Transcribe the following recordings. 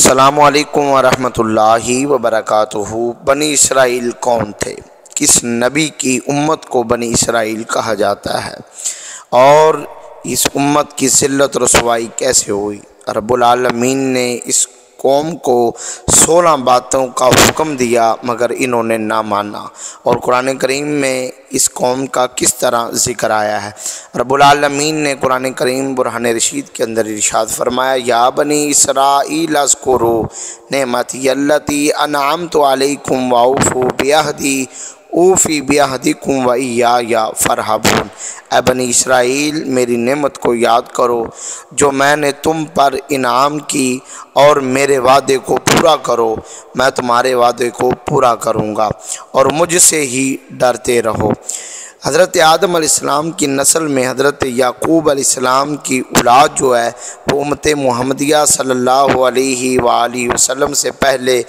السلام علیکم ورحمۃ اللہ وبرکاتہ۔ بنی اسرائیل کون تھے؟ کس نبی کی امت کو بنی اسرائیل کہا جاتا ہے اور اس امت کی ذلت رسوائی کیسے ہوئی؟ رب العالمین نے اس قوم کو 16 باتوں کا حکم دیا مگر انہوں نے نہ مانا، اور قرآن کریم میں اس قوم کا کس طرح ذکر آیا ہے۔ رب العالمین نے قرآن کریم برہان رشید کے اندر ارشاد فرمایا، یا بنی اسرائیل اذکروا نعمتی التی انعمت علیکم واوفوا بعہدی اوفی بعہدکم وایایا فارہبون۔ اے بنی اسرائیل، میری نعمت کو یاد کرو جو میں نے تم پر انعام کی، اور میرے وعدے کو پورا کرو، میں تمہارے وعدے کو پورا کروں گا، اور مجھ سے ہی ڈرتے رہو۔ حضرت آدم علیہ السلام کی نسل میں حضرت یعقوب علیہ السلام کی اولاد جو ہے وہ امت محمدیہ صلی اللہ علیہ وآلہ وسلم سے پہلے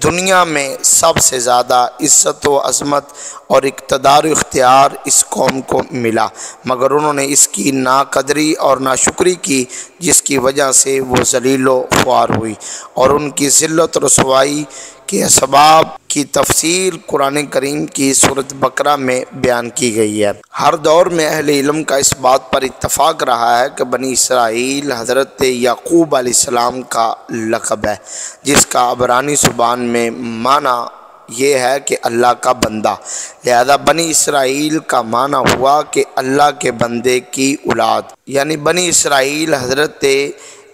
دنیا میں سب سے زیادہ عزت و عظمت اور اقتدار و اختیار اس قوم کو ملا، مگر انہوں نے اس کی ناقدری اور ناشکری کی، جس کی وجہ سے وہ ذلیل و خوار ہوئی، اور ان کی ذلت و رسوائی کے اسباب کی تفصیل قرآن کریم کی سورۃ بقرہ میں بیان کی گئی ہے۔ ہر دور میں اہل علم کا اس بات پر اتفاق رہا ہے کہ بنی اسرائیل حضرت یعقوب علیہ السلام کا لقب ہے، جس کا عبرانی زبان میں معنی یہ ہے کہ اللہ کا بندہ، لہذا بنی اسرائیل کا معنی ہوا کہ اللہ کے بندے کی اولاد، یعنی بنی اسرائیل حضرت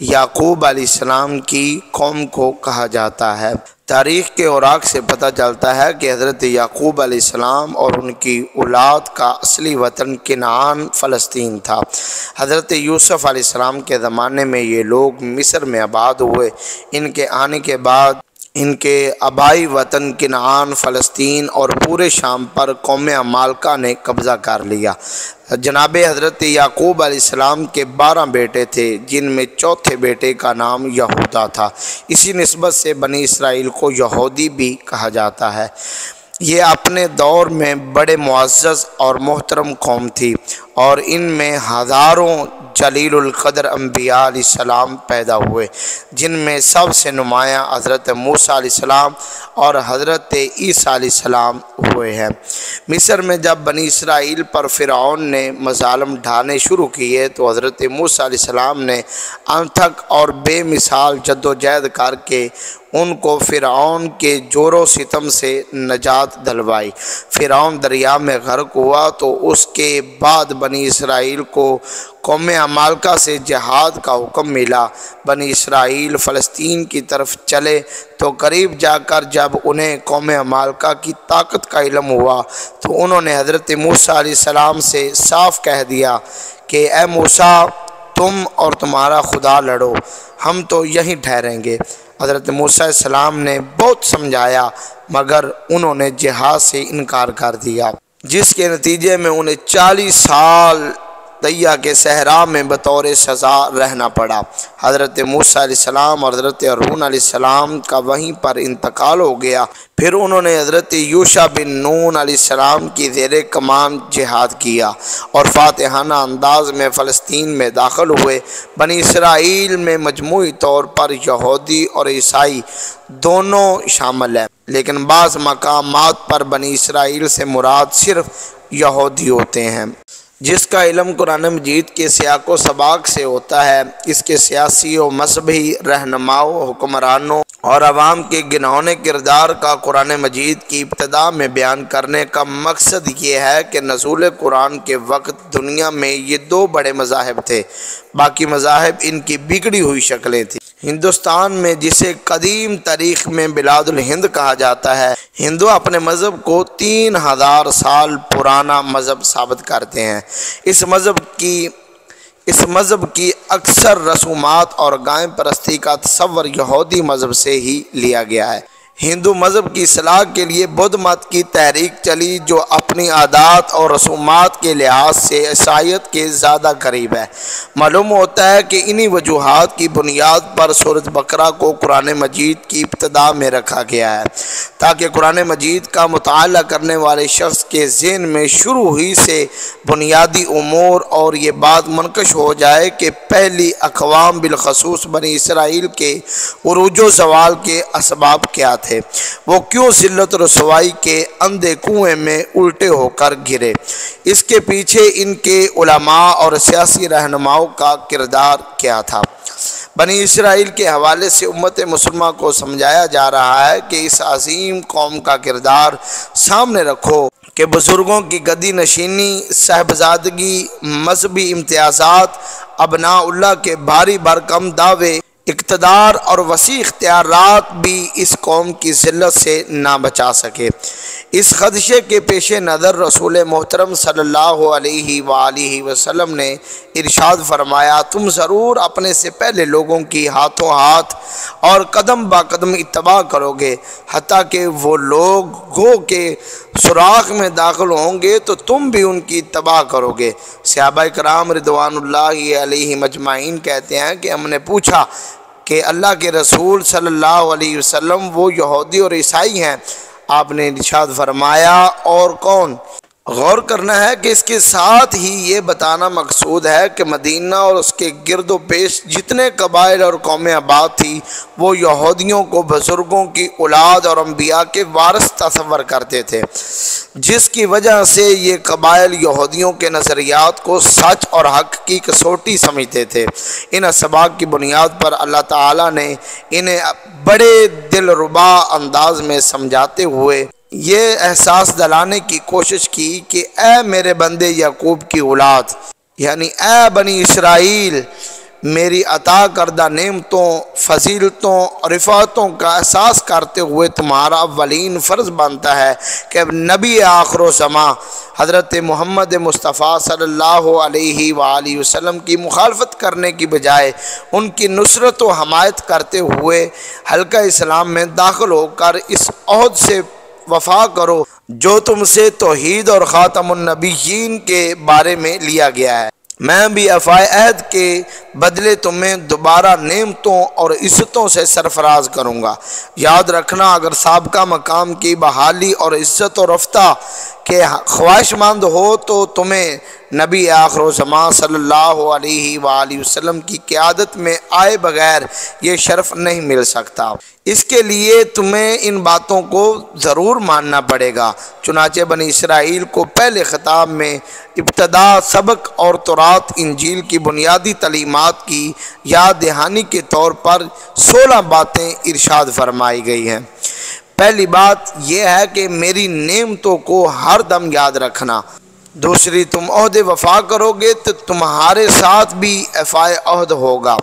یعقوب علیہ السلام کی قوم کو کہا جاتا ہے۔ تاریخ کے اوراق سے پتہ چلتا ہے کہ حضرت یعقوب علیہ السلام اور ان کی اولاد کا اصلی وطن کنعان فلسطین تھا۔ حضرت یوسف علیہ السلام کے زمانے میں یہ لوگ مصر میں آباد ہوئے۔ ان کے آنے کے بعد ان کے آبائی وطن کنعان، فلسطین اور پورے شام پر قوم عمالقہ نے قبضہ کر لیا۔ جناب حضرت یعقوب علیہ السلام کے 12 بیٹے تھے، جن میں چوتھے بیٹے کا نام یہودا تھا۔ اسی نسبت سے بنی اسرائیل کو یہودی بھی کہا جاتا ہے۔ یہ اپنے دور میں بڑے معزز اور محترم قوم تھی، اور ان میں ہزاروں جلیل القدر انبیاء علیہ السلام پیدا ہوئے، جن میں سب سے نمایاں حضرت موسیٰ علیہ السلام اور حضرت عیسیٰ علیہ السلام ہوئے ہیں۔ مصر میں جب بنی اسرائیل پر فرعون نے مظالم ڈھانے شروع کیے تو حضرت موسیٰ علیہ السلام نے انتھک اور بے مثال جد و جہد کر کے ان کو فرعون کے جور و ستم سے نجات دلوائی۔ فرعون دریا میں غرق ہوا تو اس کے بعد بنی اسرائیل کو قوم عمالقہ سے جہاد کا حکم ملا۔ بنی اسرائیل فلسطین کی طرف چلے تو قریب جا کر جب انہیں قوم عمالقہ کی طاقت کا علم ہوا تو انہوں نے حضرت موسیٰ علیہ السلام سے صاف کہہ دیا کہ اے موسیٰ، تم اور تمہارا خدا لڑو، ہم تو یہیں ٹھہریں گے۔ حضرت موسیٰ علیہ السلام نے بہت سمجھایا مگر انہوں نے جہاد سے انکار کر دیا، جس کے نتیجے میں انہیں 40 سال طیہ کے صحرا میں بطور سزا رہنا پڑا۔ حضرت موسیٰ علیہ السلام اور حضرت ہارون علیہ السلام کا وہیں پر انتقال ہو گیا۔ پھر انہوں نے حضرت یوشع بن نون علیہ السلام کی زیر کمان جہاد کیا اور فاتحانہ انداز میں فلسطین میں داخل ہوئے۔ بنی اسرائیل میں مجموعی طور پر یہودی اور عیسائی دونوں شامل ہیں، لیکن بعض مقامات پر بنی اسرائیل سے مراد صرف یہودی ہوتے ہیں۔ جس کا علم قرآن مجید کے سیاق و سباق سے ہوتا ہے، اس کے سیاسی و مذہبی رہنماؤں، حکمرانوں اور عوام کے گنہونے کردار کا قرآن مجید کی ابتدا میں بیان کرنے کا مقصد یہ ہے کہ نزول قرآن کے وقت دنیا میں یہ 2 بڑے مذاہب تھے، باقی مذاہب ان کی بگڑی ہوئی شکلیں تھیں۔ ہندوستان میں جسے قدیم تاریخ میں بلاد الہند کہا جاتا ہے، ہندو اپنے مذہب کو 3000 سال پرانا مذہب ثابت کرتے ہیں۔ اس مذہب کی اکثر رسومات اور گائے پرستی کا تصور یہودی مذہب سے ہی لیا گیا ہے۔ ہندو مذہب کی اصلاح کے لیے بدھ مت کی تحریک چلی، جو اپنی عادات اور رسومات کے لحاظ سے عیسائیت کے زیادہ قریب ہے۔ معلوم ہوتا ہے کہ انہی وجوہات کی بنیاد پر سورۃ بقرہ کو قرآن مجید کی ابتدا میں رکھا گیا ہے تاکہ قرآن مجید کا مطالعہ کرنے والے شخص کے ذہن میں شروع ہی سے بنیادی امور اور یہ بات منقش ہو جائے کہ پہلی اقوام بالخصوص بنی اسرائیل کے عروج و زوال کے اسباب کیا تھے، وہ کیوں ذلت و رسوائی کے اندھے کنویں میں الٹے ہو کر گرے، اس کے پیچھے ان کے علماء اور سیاسی رہنماؤں کا کردار کیا تھا۔ بنی اسرائیل کے حوالے سے امت مسلمہ کو سمجھایا جا رہا ہے کہ اس عظیم قوم کا کردار سامنے رکھو کہ بزرگوں کی گدی نشینی، صاحبزادگی، مذہبی امتیازات، ابناء اللہ کے بھاری بھرکم دعوے، اقتدار اور وسیع اختیارات بھی اس قوم کی ذلت سے نہ بچا سکے۔ اس خدشے کے پیش نظر رسول محترم صلی اللہ علیہ وآلہ وسلم نے ارشاد فرمایا، تم ضرور اپنے سے پہلے لوگوں کی ہاتھوں ہاتھ اور قدم با قدم اتباع کرو گے، حتیٰ کہ وہ لوگ گو کے سوراخ میں داخل ہوں گے تو تم بھی ان کی اتباع کرو گے۔ صحابہ کرام رضوان اللہ علیہ مجمعین کہتے ہیں کہ ہم نے پوچھا کہ اللہ کے رسول صلی اللہ علیہ وسلم وہ یہودی اور عیسائی ہیں؟ آپ نے ارشاد فرمایا، اور کون؟ غور کرنا ہے کہ اس کے ساتھ ہی یہ بتانا مقصود ہے کہ مدینہ اور اس کے گرد و پیش جتنے قبائل اور قومیں آباد تھی وہ یہودیوں کو بزرگوں کی اولاد اور انبیاء کے وارث تصور کرتے تھے، جس کی وجہ سے یہ قبائل یہودیوں کے نظریات کو سچ اور حق کی کسوٹی سمجھتے تھے۔ ان اسباب کی بنیاد پر اللہ تعالیٰ نے انہیں بڑے دلربا انداز میں سمجھاتے ہوئے یہ احساس دلانے کی کوشش کی کہ اے میرے بندے یعقوب کی اولاد، یعنی اے بنی اسرائیل، میری عطا کردہ نعمتوں، فضیلتوں اور رفعتوں کا احساس کرتے ہوئے تمہارا اولین فرض بنتا ہے کہ نبی آخر و زمان حضرت محمد مصطفیٰ صلی اللہ علیہ وآلہ وسلم کی مخالفت کرنے کی بجائے ان کی نصرت و حمایت کرتے ہوئے حلقہ اسلام میں داخل ہو کر اس عہد سے وفا کرو جو تم سے توحید اور خاتم النبیین کے بارے میں لیا گیا ہے۔ میں بھی وفائے عہد کے بدلے تمہیں دوبارہ نعمتوں اور عزتوں سے سرفراز کروں گا۔ یاد رکھنا، اگر سابقہ مقام کی بحالی اور عزت و رفتہ کے خواہش مند ہو تو تمہیں نبی آخر و زمان صلی اللہ علیہ وآلہ وسلم کی قیادت میں آئے بغیر یہ شرف نہیں مل سکتا۔ اس کے لیے تمہیں ان باتوں کو ضرور ماننا پڑے گا۔ چنانچہ بنی اسرائیل کو پہلے خطاب میں ابتدا سبق اور تورات انجیل کی بنیادی تعلیمات کی یاد دہانی کے طور پر 16 باتیں ارشاد فرمائی گئی ہیں۔ پہلی بات یہ ہے کہ میری نعمتوں کو ہر دم یاد رکھنا۔ دوسری، تم عہد وفا کرو گے تو تمہارے ساتھ بھی وفائے عہد ہوگا۔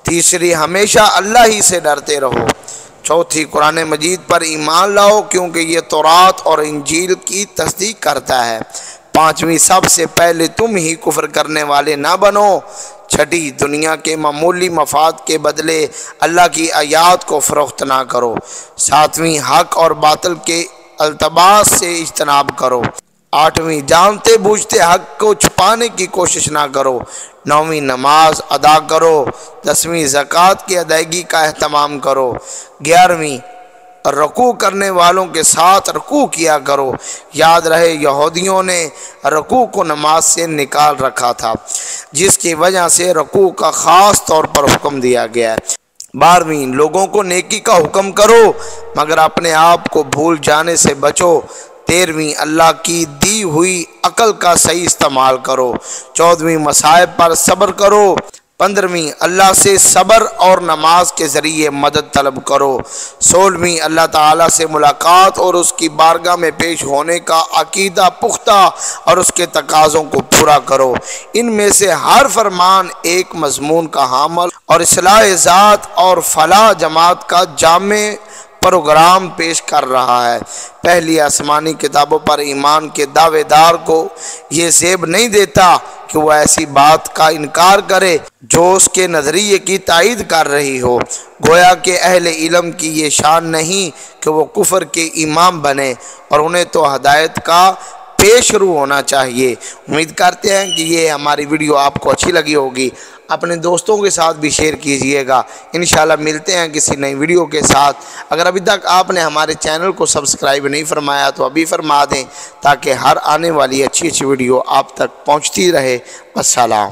تیسری، ہمیشہ اللہ ہی سے ڈرتے رہو۔ چوتھی، قرآن مجید پر ایمان لاؤ کیونکہ یہ تورات اور انجیل کی تصدیق کرتا ہے۔ پانچویں، سب سے پہلے تم ہی کفر کرنے والے نہ بنو۔ چھٹی، دنیا کے معمولی مفاد کے بدلے اللہ کی آیات کو فروخت نہ کرو۔ ساتویں، حق اور باطل کے التباس سے اجتناب کرو۔ آٹھویں، جانتے بوجھتے حق کو چھپانے کی کوشش نہ کرو۔ نویں، نماز ادا کرو۔ 10ویں، زکوٰۃ کی ادائیگی کا اہتمام کرو۔ 11ویں، رکوع کرنے والوں کے ساتھ رکوع کیا کرو۔ یاد رہے یہودیوں نے رکوع کو نماز سے نکال رکھا تھا، جس کی وجہ سے رکوع کا خاص طور پر حکم دیا گیا ہے۔ 12ویں، لوگوں کو نیکی کا حکم کرو مگر اپنے آپ کو بھول جانے سے بچو۔ 13ویں، اللہ کی دی ہوئی عقل کا صحیح استعمال کرو۔ 14ویں، مصائب پر صبر کرو۔ 15ویں، اللہ سے صبر اور نماز کے ذریعے مدد طلب کرو۔ 16ویں، اللہ تعالیٰ سے ملاقات اور اس کی بارگاہ میں پیش ہونے کا عقیدہ پختہ اور اس کے تقاضوں کو پورا کرو۔ ان میں سے ہر فرمان ایک مضمون کا حامل اور اصلاح ذات اور فلاح جماعت کا جامع پروگرام پیش کر رہا ہے۔ پہلی آسمانی کتابوں پر ایمان کے دعوے دار کو یہ زیب نہیں دیتا کہ وہ ایسی بات کا انکار کرے جو اس کے نظریے کی تائید کر رہی ہو۔ گویا کہ اہل علم کی یہ شان نہیں کہ وہ کفر کے امام بنے، اور انہیں تو ہدایت کا پیش رو ہونا چاہیے۔ امید کرتے ہیں کہ یہ ہماری ویڈیو آپ کو اچھی لگی ہوگی۔ اپنے دوستوں کے ساتھ بھی شیئر کیجئے گا۔ انشاءاللہ ملتے ہیں کسی نئی ویڈیو کے ساتھ۔ اگر ابھی تک آپ نے ہمارے چینل کو سبسکرائب نہیں فرمایا تو ابھی فرما دیں تاکہ ہر آنے والی اچھی ویڈیو آپ تک پہنچتی رہے۔ السلام۔